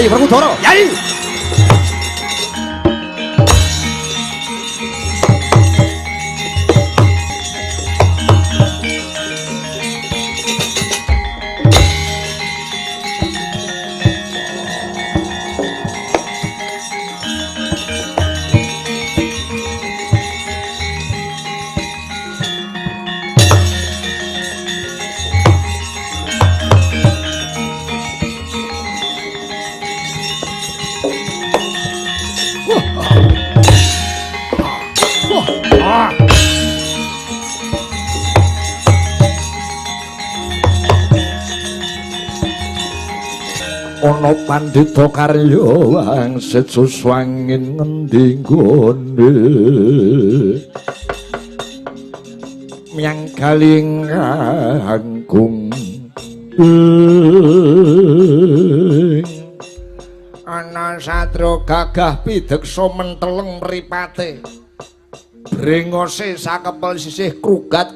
Werkudara. Yai. Ana pandhita karya wangsit suswangin ngendi nggone miyang galing anggung ana satru gagah pideksa menteleng mripate brengose sakepel sisih krugat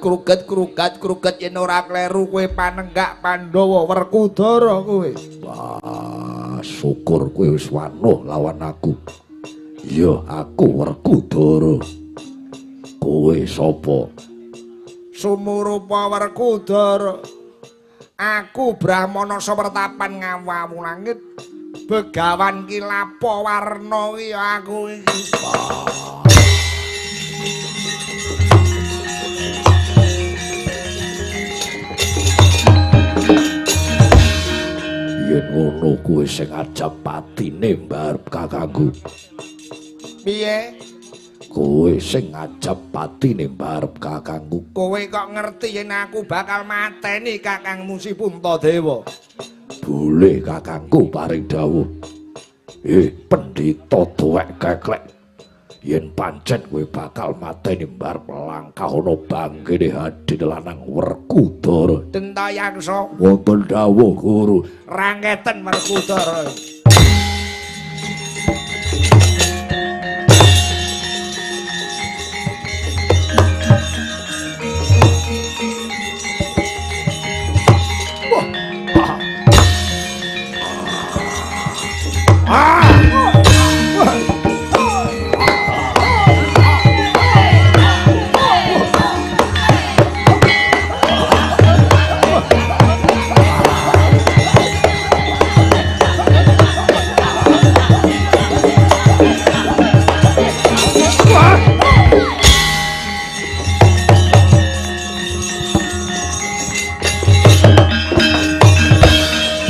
yen ora kleru kowe panenggak Pandhawa Werkudara kowe. Wah, syukur kowe wis wanuh lawan aku. Ya, aku Werkudara. Kowe sapa? Sumurupa Werkudara. Aku Brahmana Sapertapan ngawawu langit. Begawan Kilapa Warna ki aku iki. Yen ngono kuwi sing ajab patine mbarep kakangku. Piye? Kowe sing ajab patine mbarep kakangku. Kowe kok ngerti yen aku bakal mateni kakangmu si Puntadewa? Boleh kakangku paring dawuh. Pendhita tuwek keklek. Yen pancen kowe bakal mateni mbarep langkah ana banggene Hadin lanang Werkudara. Dentayangsa wonten dawuh Guru. Rangketen Werkudara.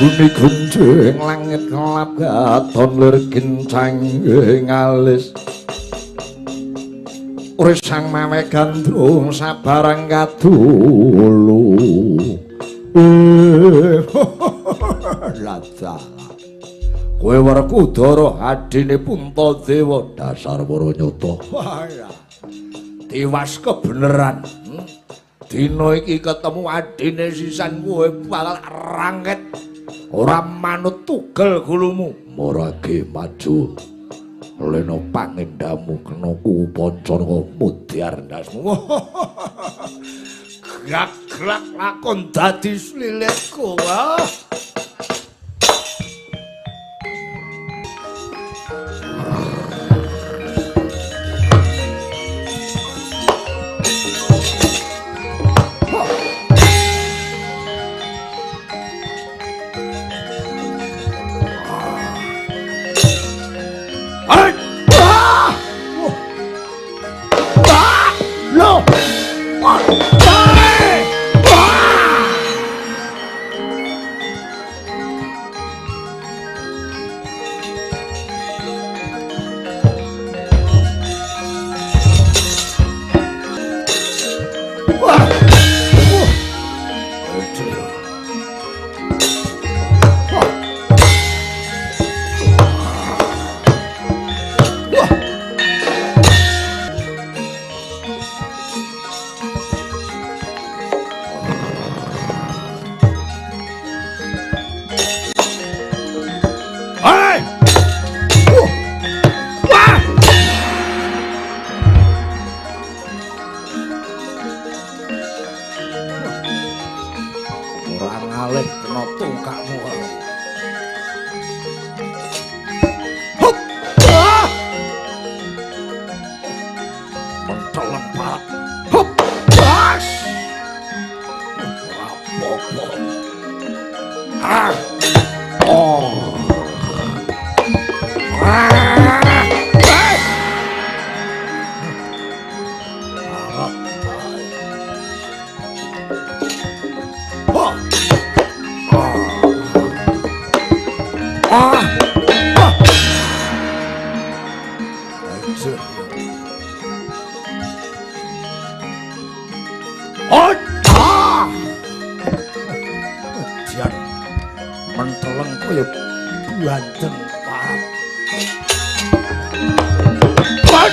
Bumi gunjing langit kelap katon lir gincang ngalis Uris sang mawe gandrung sabarang kadulu Ladzala kowe Werkudara adine Puntadewa dasar para nyata tiwas kebeneran dina iki ketemu adine sisan kowe bakal rangket ora manut tugel gulumu morage maju lena pangendamu kena ku pancana mudhar ndasmu gak lakon dadi slilitku menteleng Pak. Hop, bas. Apa-apa. Ah. Oh. Ah. Bas. Oh. Ah. Jan menteleng kaya buandeng Pak. Pak.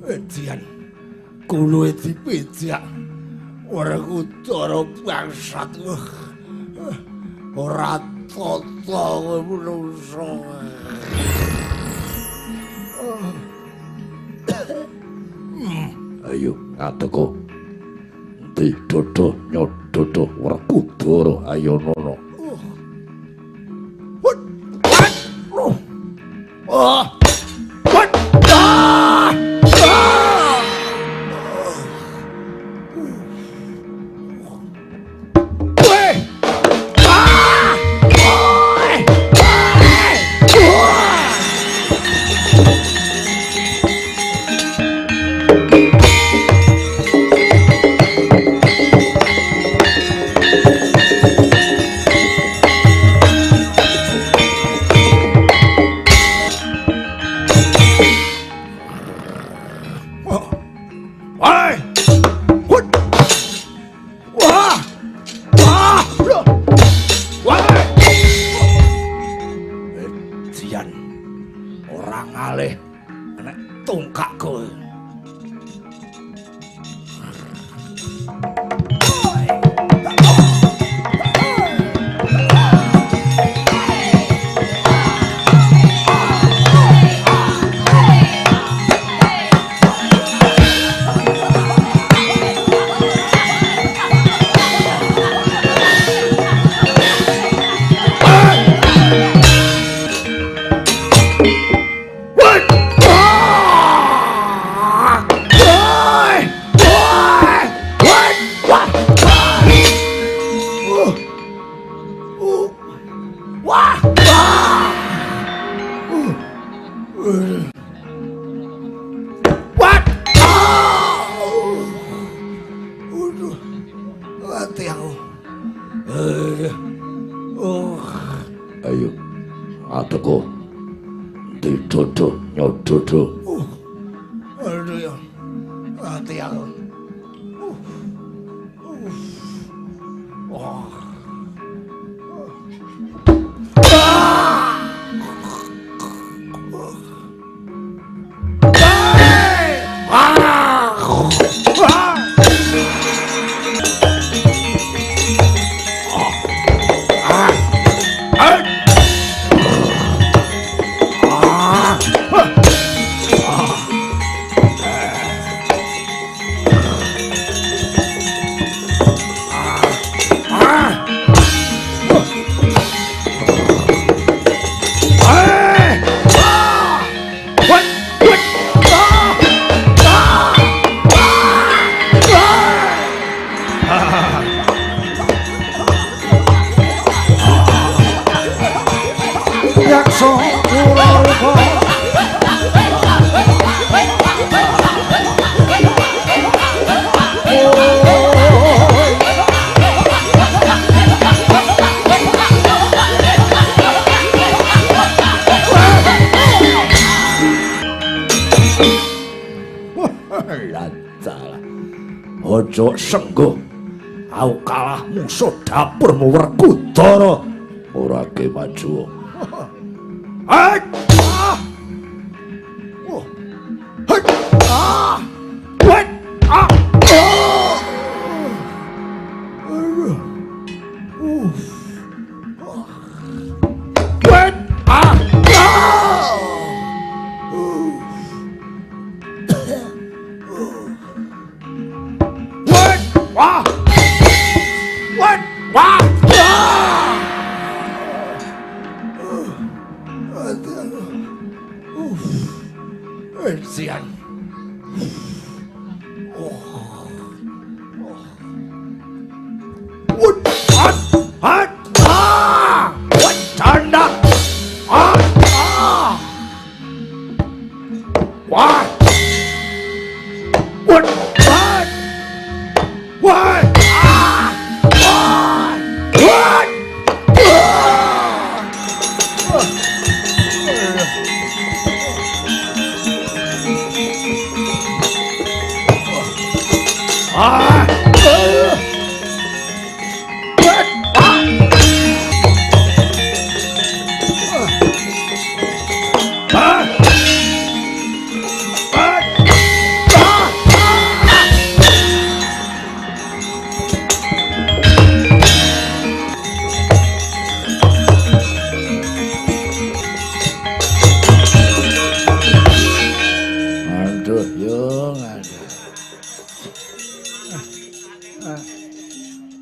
Edian kulo dipijak ora kudara bangsat ora tata kowe menungso. Ayo ngateko ndi dodo nyododo ora kudara ayo nono. Orang alih nek tungkak kowe. Ayo, ateko didodo nyododo. Aduh ya, hati aku. Ojo senggo, aku kalah musuh dapurmu Werkudara. Ora ke maju. Sian.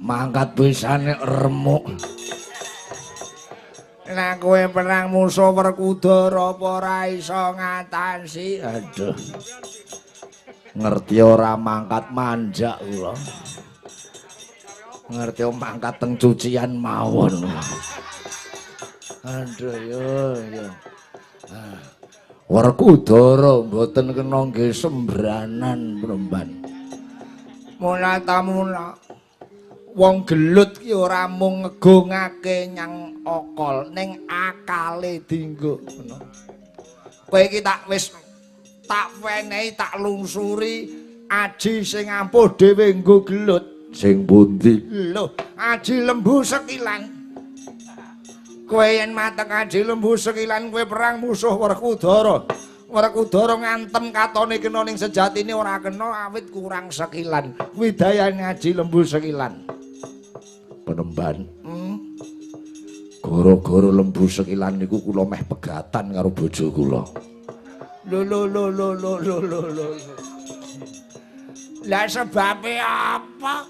Mangkat bisane remuk. Nek kowe perang musuh Werkudara apa ora iso ngatasi? Aduh. Ngerti ora mangkat manjak kula. Ngerti mangkat teng cucian mawon. Aduh yo. Werkudara mboten kena nggih sembranan Pramban. Mula tamuna wong gelut ki ora mung ngegongake nyang okol ning akale dienggo ngono. Kowe iki tak wenehi tak lungsuri aji sing ampuh dhewe nggo gelut. Sing pundi? Lho, aji lembu sekilan. Kowe yen mateng aji lembu sekilan kowe perang musuh Werkudara. Werkudara ngantem katone kena ning sejatine ora kena awit kurang sekilan. Kuwi dayane aji lembu sekilan. Penemban. Gara-gara lembu sekilan niku kula meh pegatan karo bojo kula. Lho. Lah sebabe apa?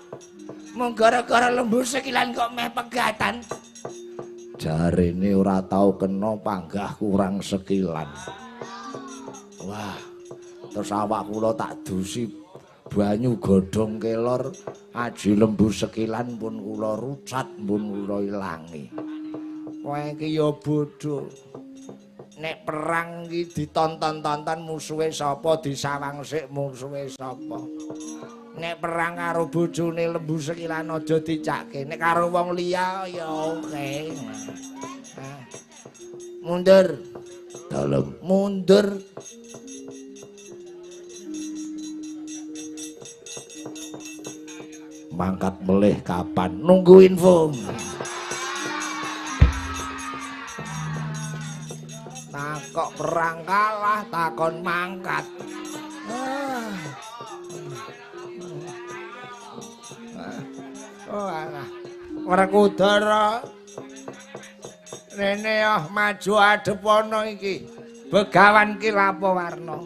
Mung gara-gara lembu sekilan kok meh pegatan. Jarene ora tau kena panggah kurang sekilan. Wah, terus awak kula tak dusi banyu godhong kelor, aji lembu sekilan pun kula rucat, pun kula ilangi. Kowe iki ya bodho. Nek perang iki ditonton-tonton musuhe sapa, disawang sik musuhe sapa. Nek perang karo bojone lembu sekilan aja dicakke, nek karo wong liya ya oke. Mundur. Dalem. Mundur. Mangkat melih kapan? Nunggu info. Takok perang kalah takon mangkat. Oh alah. Werkudara. Rene maju adep ana iki. Begawan ki lapo warna.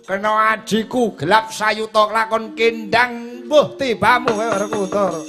Kena ajiku gelap sayuta lakon kendang. Mbuh tibamu Werkudara.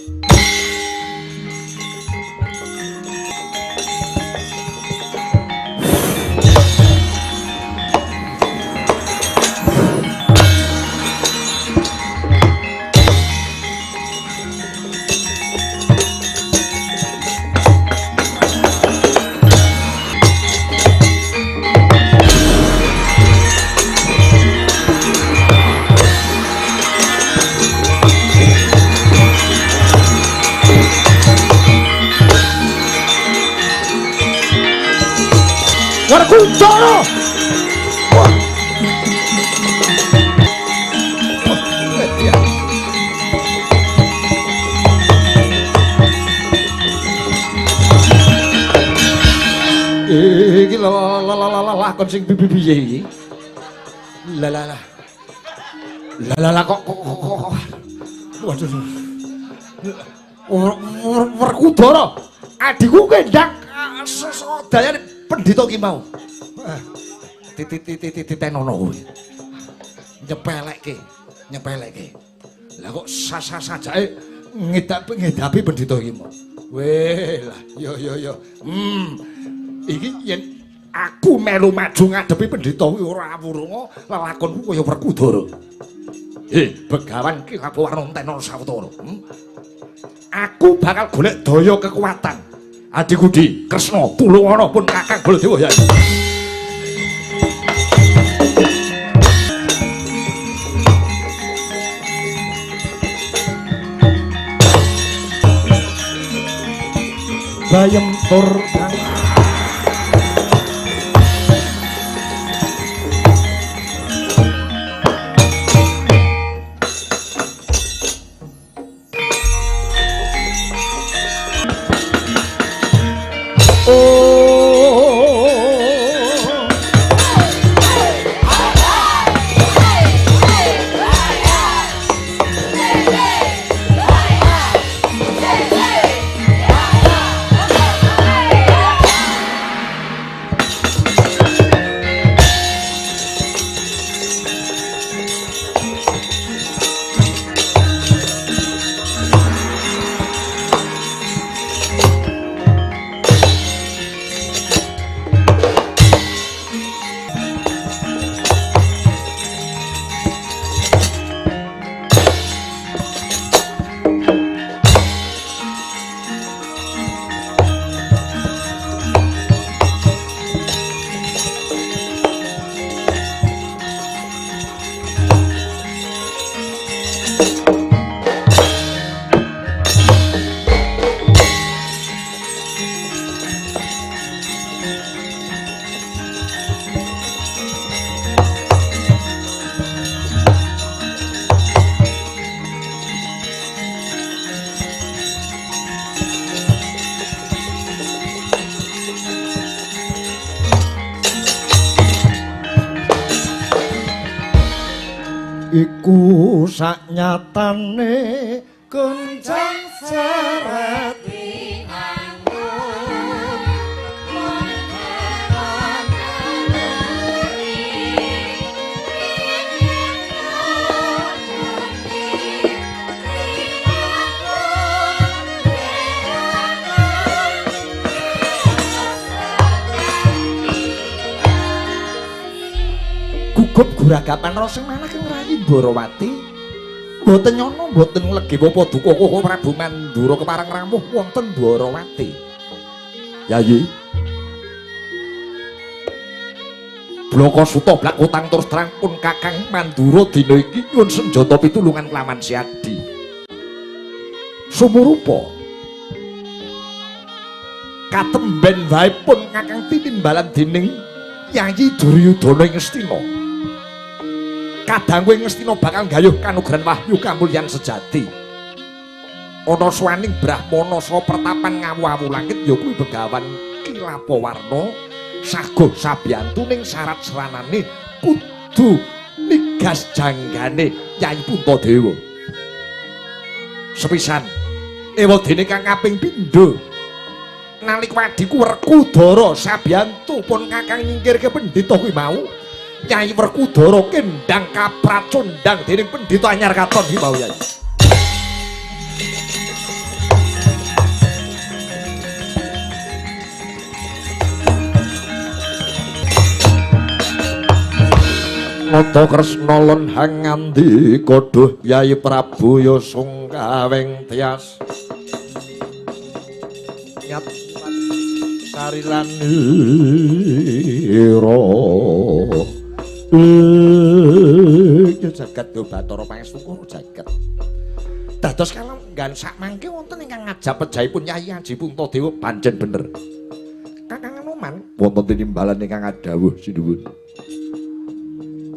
Werkudara. Iki lakon sing piye iki? Lah kok. Waduh. Werkudara. Adikku kendang sedayane pendhita ki mau. Titenono kuwi. Nyepelekke. Lah kok sajake ngedapi pendhita ki mau. Weh lah, yo. Iki yen Aku melu maju ngadepi Pendhita ora wurunga lelakonku kaya Werkudara. Begawan ki Lapawarna Entena Sawetara. Aku bakal golek daya kekuatan. Adikku Di Kresna tulungana pun Kakang Baladewa ya. Bayem tur iku saknyatane kencang serati anggun gugup guragapan rasa manah Borawati mboten nyono mboten legewa paduka Koko Prabu Mandura kepareng rawuh wonten Borawati. Yayi. Blaka Suta blak utang terus terang pun Kakang Mandura dina iki nyuwun senjata pitulungan kelawan Siadi. Sumurupa katemben wae pun Kakang tinimbalan dening Yayi Duryudana ing Astina. Kadang kowe Ngastina bakal gayuh kanugrahan wahyu kamulyan sejati. Ana swaning Brahmana saha pertapan ngawu-awu langit ya kuwi Begawan Ki Lapawarna saguh sabiyantu ning syarat seranane kudu nigas janggane Nyai Puntadewa. Sepisan ewadene kang kaping pindho nalika adiku Werkudara sabiyantu pun Kakang nyingkirke Pendhita kuwi mau Nyai Werkudara kendang kapracundang dening Pendhita anyar katon iki mau Yai. Nata Kresna lan hangandi kodoh Yai Prabu ya sungkawing tias. Nyat sarilan ira jagat do Bathara Pangestu jagat. Dados kalenggan sak mangke wonten ingkang ngajab pejahipun Nyai Aji Puntadewa pancen bener. Kakang Anoman wonten tinimbalan ingkang adhawuh sinuwun.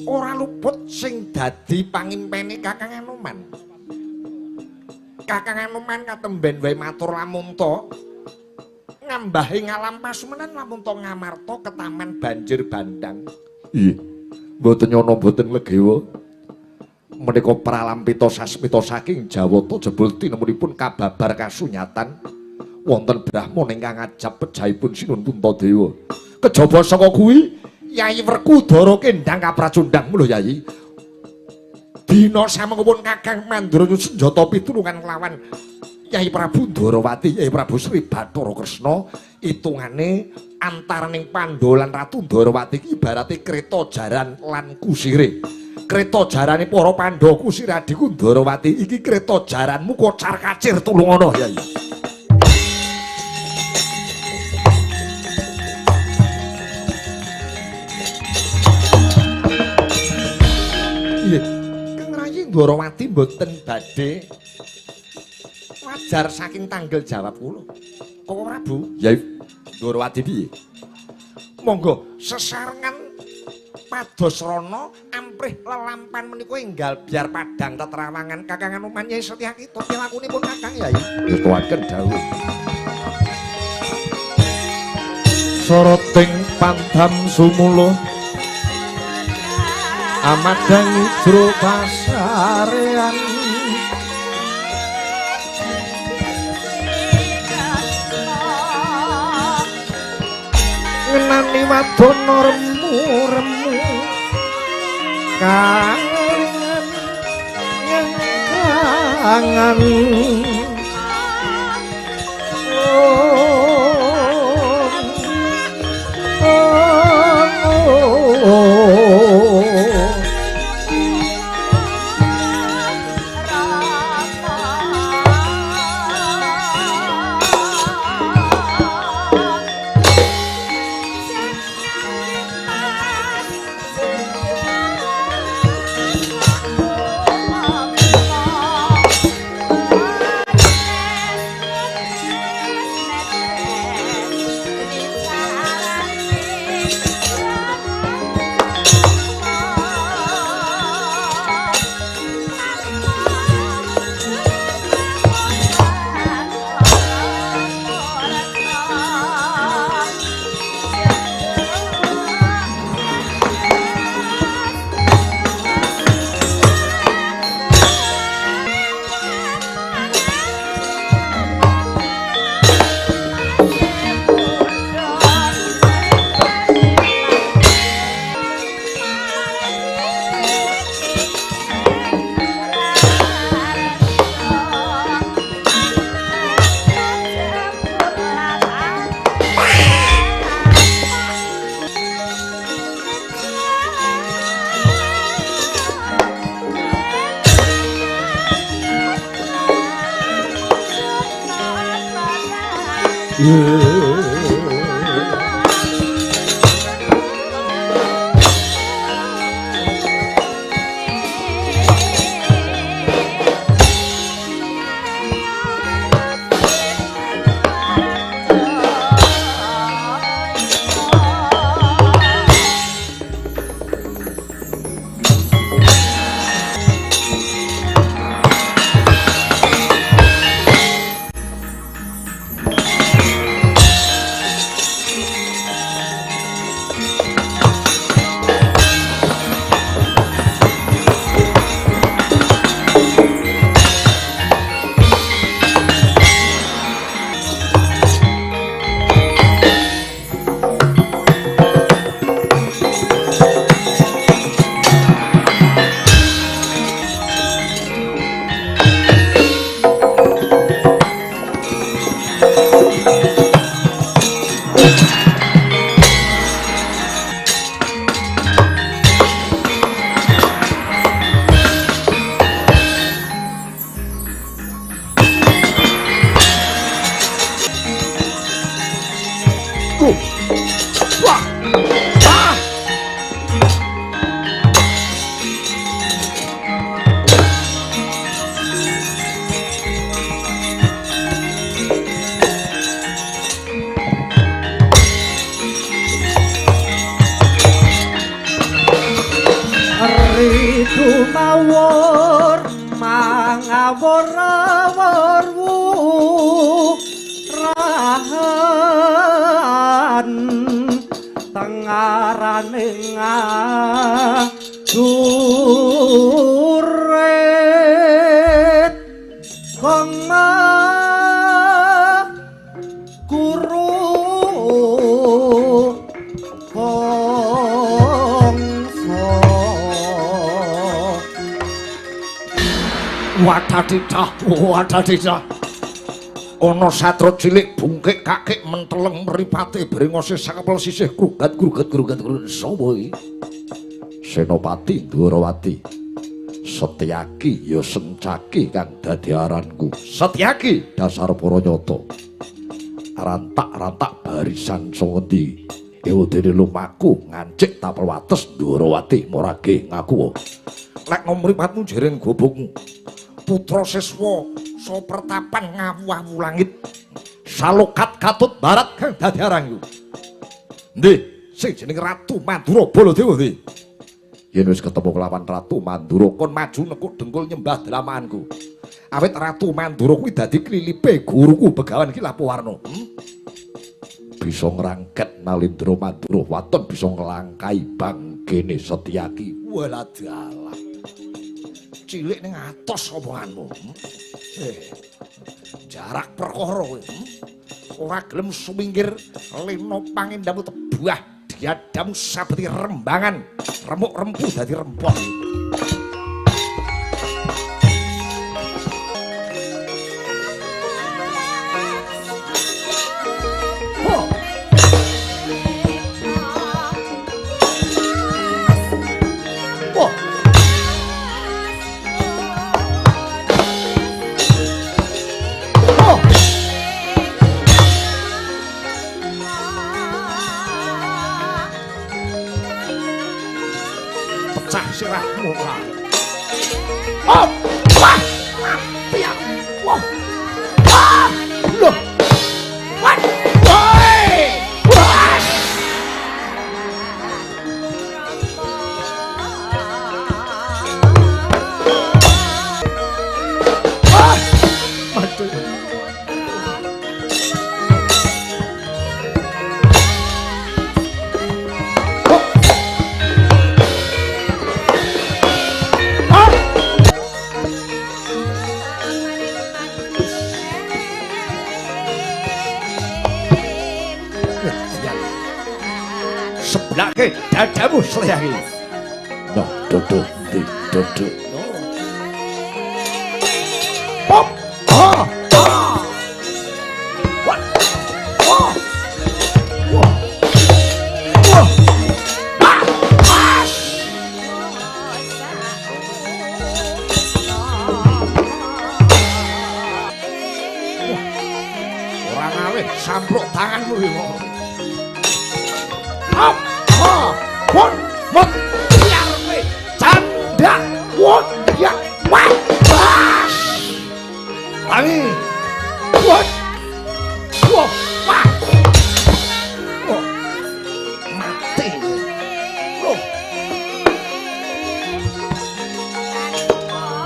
Ora luput sing dadi pangimpene Kakang Anoman. Kakang Anoman katemben wae matur lamunta ngambahi ngalam pasumenan lamunta ngamarta ketaman banjir bandang. Iya. Mboten nyono mboten legewa. Menika pralampita sasmita saking Jawata jebul tinemunipun kababar kasunyatan wonten Brahmana ingkang ngajab pejahipun Sinuhun Puntadewa. Kejaba saka kuwi Yai Werkudara kendang kapracundang lho Yai. Dina samengipun Kakang Mandura senjata pitulungan kelawan Nyai Prabu Ndarawati, Nyai Prabu Sri Bathara Kresna hitungane antaraning Pandhawa lan Ratu Ndarawati iki ibarate kreta jaran lan kusire. Kreta jarane para Pandhawa kusire adhiku Ndarawati iki kreta jaranmu kocar kacir tulungono Yai. Nggih, Kang Rayi Ndarawati mboten badhe wajar saking tanggal jawab kula. Koko Prabu, Yai Ndarawati piye? Monggo sesarengan padosrana amprih lelampan menika enggal biar padang tetrawangan Kakang Anoman Nyai Setyakita pilakunipun Kakang Yai. Nutuhaken dawuh. Soroting pandam sumula amadang ijro pasarean ngenani wadana remu-remu kangen kangen Mawur mangawur-awurwu rahan tengaraning duret koma guru Wadadita, wadadita. ana satra cilik bungkik kakik menteleng mripate brengose sakepel sisih krugat sapa iki Senopati Dwarawati Setyaki ya Sencaki kang dadi aranku Setyaki dasar para nyata rantak-rantak barisan songendi ewadene lumaku ngancik tapel wates Dwarawati morage ngaku lek ngomripatmu jereng gobokmu putra siswa so pertapan ngawu-awu langit salokat katut barat kang dadi aranku ndi sing jeneng Ratu Mandura Baladewa ndi yen wis ketemu kelawan Ratu Mandura kon maju nekuk dengkul nyembah dalamanku awit Ratu Mandura kuwi dadi klilipe guruku Begawan Ki Lapowarna bisa ngrangket Nalindra Mandura waton bisa nglangkai bangkene Setyaki waladalah cilik ning atos omonganmu jarak perkara kowe ora gelem sumingkir lena pangendhamu tebuah diadam sabeti rembangan remuk rempu dadi rempok sirahmu lah. Oh, wah, mati aku. Wah, ah, loh, wah, woi, wah. Ah, mati. Seblake dadamu Sliyangi. Noh, dodok, dodok. Pop, ah, ah. What? Wah, wah, wah, ah, ah. Orang awet sampruk tanganmu iki. Up, ah, what, ya, canda, what, ya, what, bash, ani, what, what, oh, mati, loh,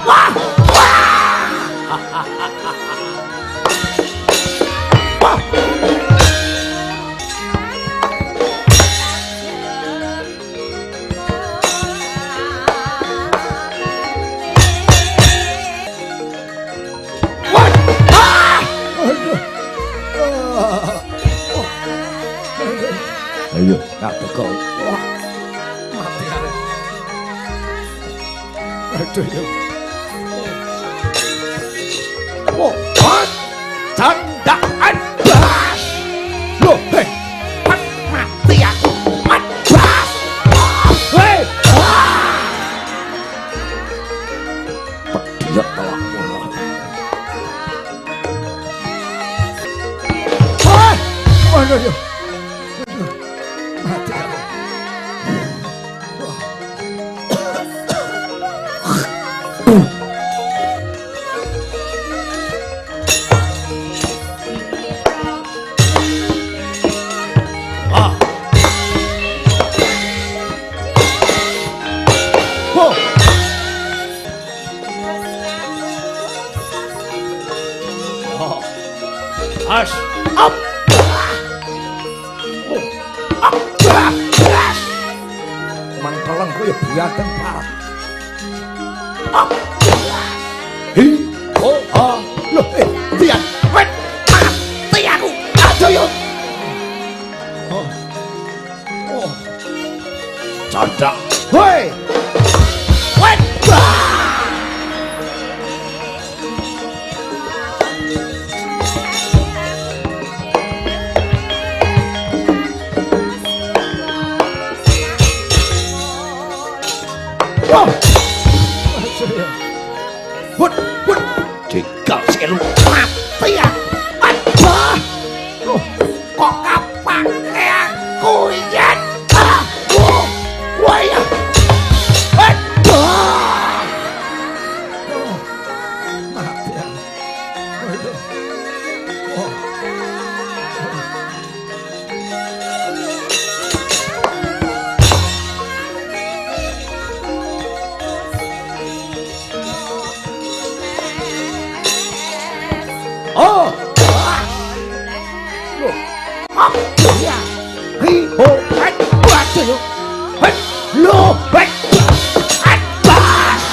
wah, wah, wah. Ayo, gak tegol. Wah, mati arek. Aduh ya. Oh, what? Candaan bas. Loh, hei. Mati aku. Bas. Hei. Pediat telakmu. Wah, waduh ya. Hush! Up! Up! Mantelang ku ya biadeng parah. Up! Hi! Oh! Ah! Loh! Lihat! Wet! Mati aku! Aduh yuk! Oh! Oh! Canda! Hei! Wet! Wah. Wut, wut. Jegal sikil mati ya. Aduh. Kok kapake aku yen. Wah ya. Aduh. Mati ya. Oh. Ya. Hi ho hai waduh. Hai lo hai. Atas.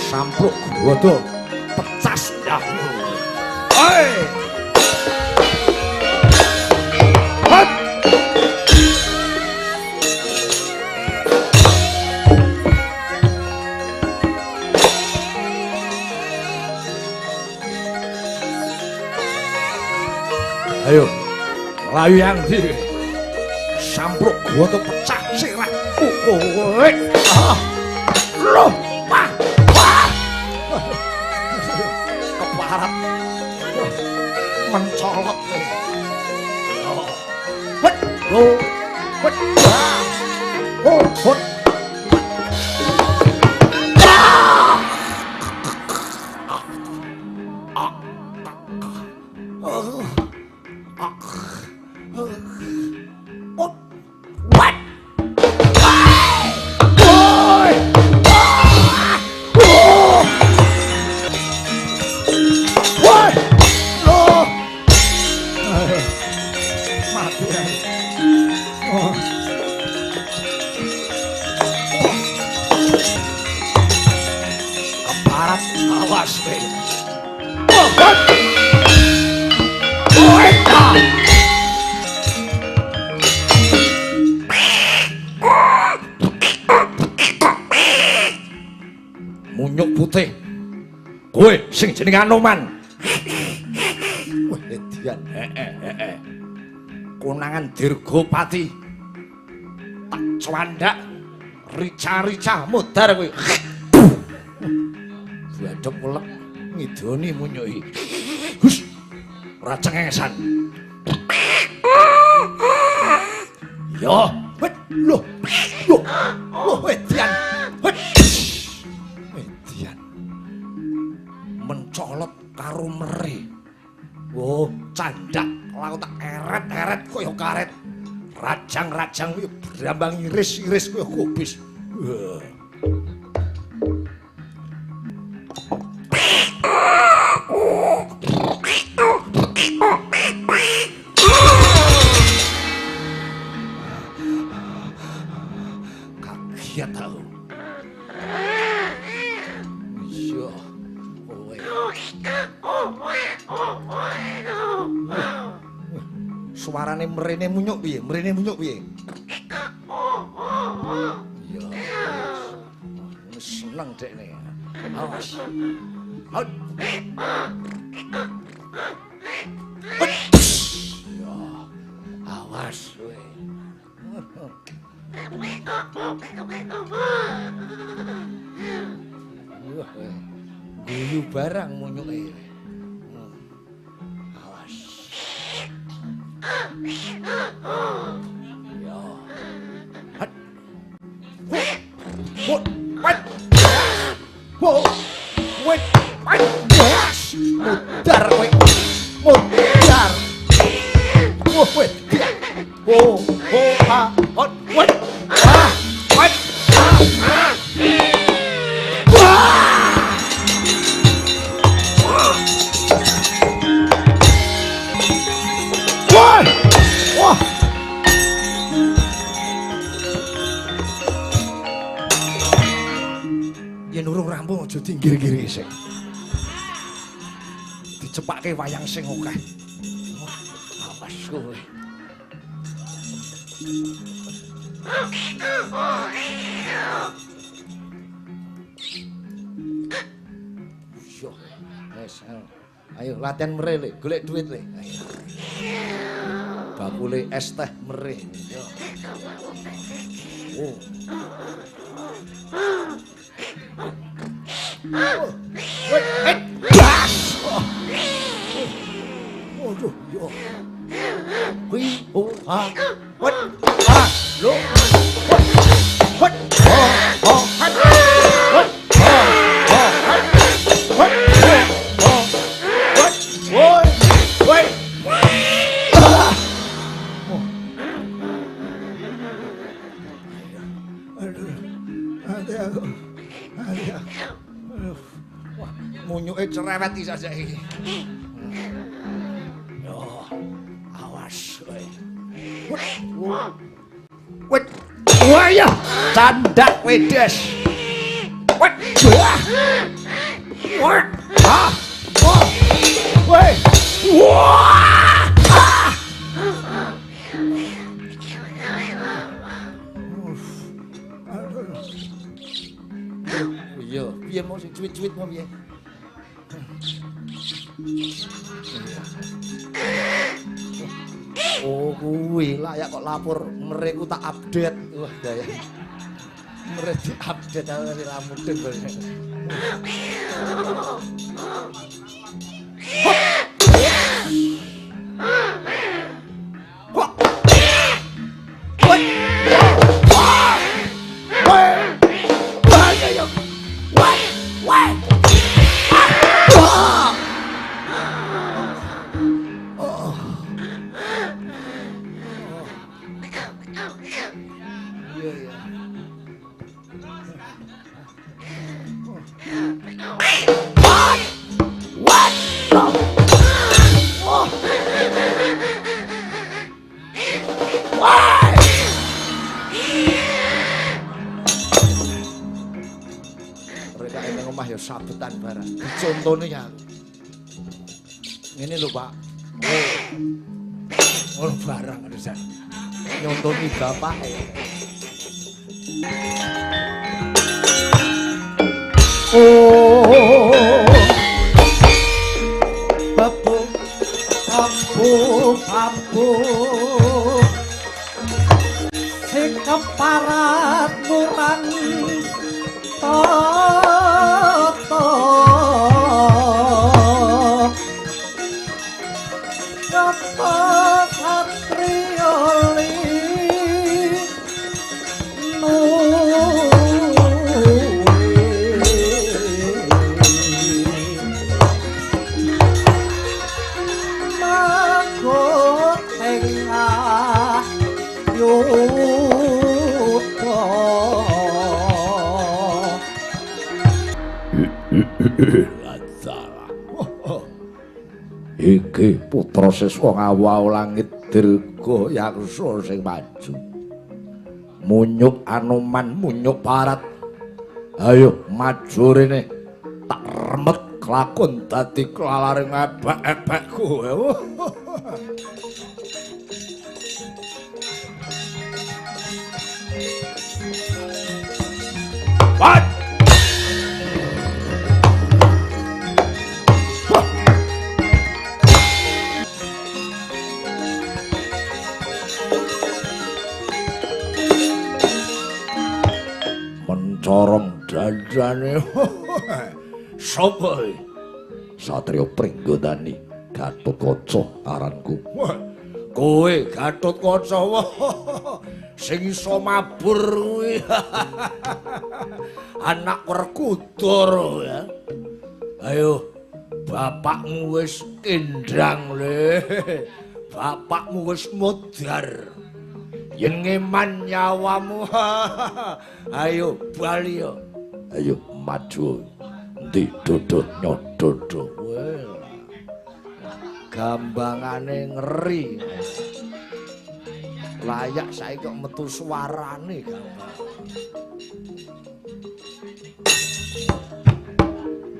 Sampruk godo pecas dah. Oi. Hai. Ayo, layu yang di sampruk gua tuh pecah sirahku kowe. Loh, wah, wah. Keparat. Mencolot. Wet, lo, wet, wah. Oh, hot. Awas, weh. Munyuk putih. Kowe sing jeneng Anoman. Wah, edian. Konangan Dirgopati. Tak cwandak rica-rica mudar kowe. Adep ulek ngidoni munyuki. Hus. Ora cengengesan. Yo, wet lho. Lho. Loh edian. Wet. Edian. Mencolot karo mere. Oh, candak laut tak eret-eret kaya karet. Rajang-rajang kuwi brambang iris-iris kaya kubis. Kaget tau. Iya. Suarane mrene munyuk piye? Mrene munyuk piye? Iya. Seneng dekne. Awas. Hot. Ya, awas kowe. Guyu barang munyuke. Awas. Ya. Hot. Hot. Hot. Hot. Wait, yes, mudar kowe. Mudar. Oh, wait. Oh, oh, ha, hot, wait. Ah, wait. Wah. Wah. Yen urung rampung aja tinggir-giri sik. Dicepake wayang sing akeh. Awas kowe. Yo, wes. Ayo latihan mere le, golek duit le. Ayo. Bakule es teh mere. Yo. Oh. Gas. Waduh, yo. Wi, ha. Wat. Ah, lo. Wat. Oh, hat. Wat. Wat. Wat. Woi. Woi. Munyuke cerewet iki saiki. Yo, awas kowe. Wet. Wah ya, candak wedes. Wet. Wet. Ah. Oh. Woi. Wah. Ah. Iya, piye mau sing cuwit-cuwit mau piye? Oh, kuwi layak kok lapor mereka tak update. Wah, daya. Mereka update awake ra mudeng bareng. Sabetan barang. Contone ya. Ngene lho, Pak. Oh, barang arisan. Nyontoni bapake. Oh. Babu, babu. Sing keparat murang iki putra siswa ngawau langit dirga yaksa sing maju munyuk Anoman munyuk parat ayo maju rene tak remet kelakon dadi kelalaring ebek-ebek kowe What? Mencorong dandane sapa Satria Pringgondani Gatotkaca aranku kowe Gatotkaca sing iso mabur kuwi anak Werkudara ya ayo bapakmu wis kendang le bapakmu wis modar yen ngeman nyawamu ayo bali yo ayo maju ndi dodot nyododo gambangane ngeri layak saiki kok metu suarane gambang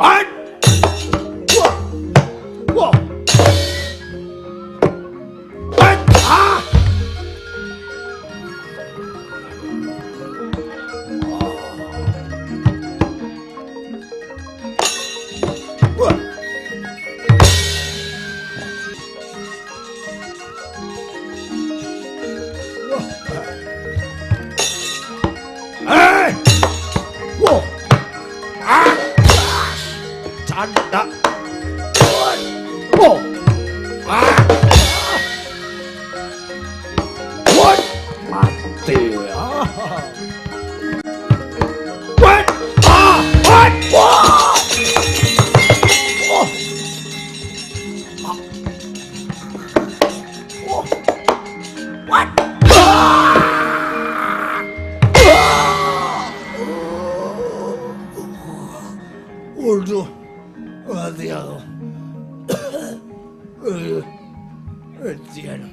An wah wah Anda. Oh. Ah. What? Mati. Ah. What? Ah. What? What? Oh. Ah. Oh. What? Ah. Waduh, mati aku. Etian.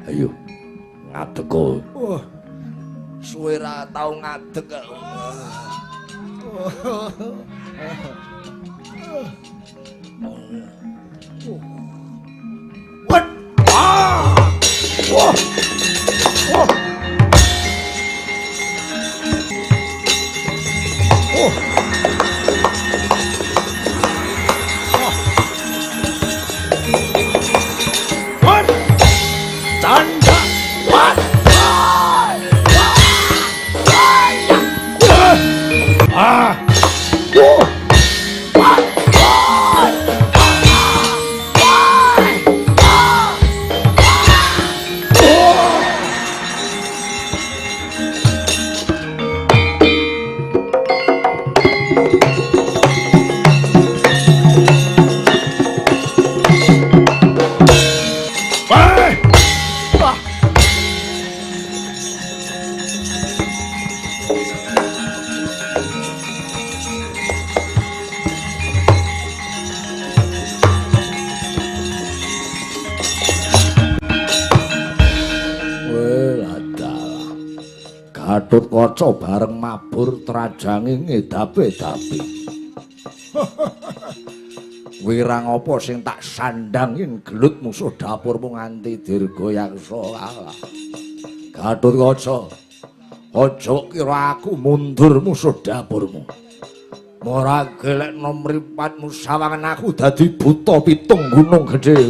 Ayo, ngadeg kok. Wah, suwe ra tau ngadeg aku. What? Ah! Wah! Wah! Oh! What? Tanda! What? Ah! Oh! Gatotkaca bareng mabur trajange ngedapi-dapi. Wirang apa sing tak sandangin gelut musuh dapurmu nganti dirgoyangsa kalah. Gatotkaca, aja kira aku mundur musuh dapurmu. Ora gelekno mripatmu sawangan aku dadi buta pitung gunung gedhe.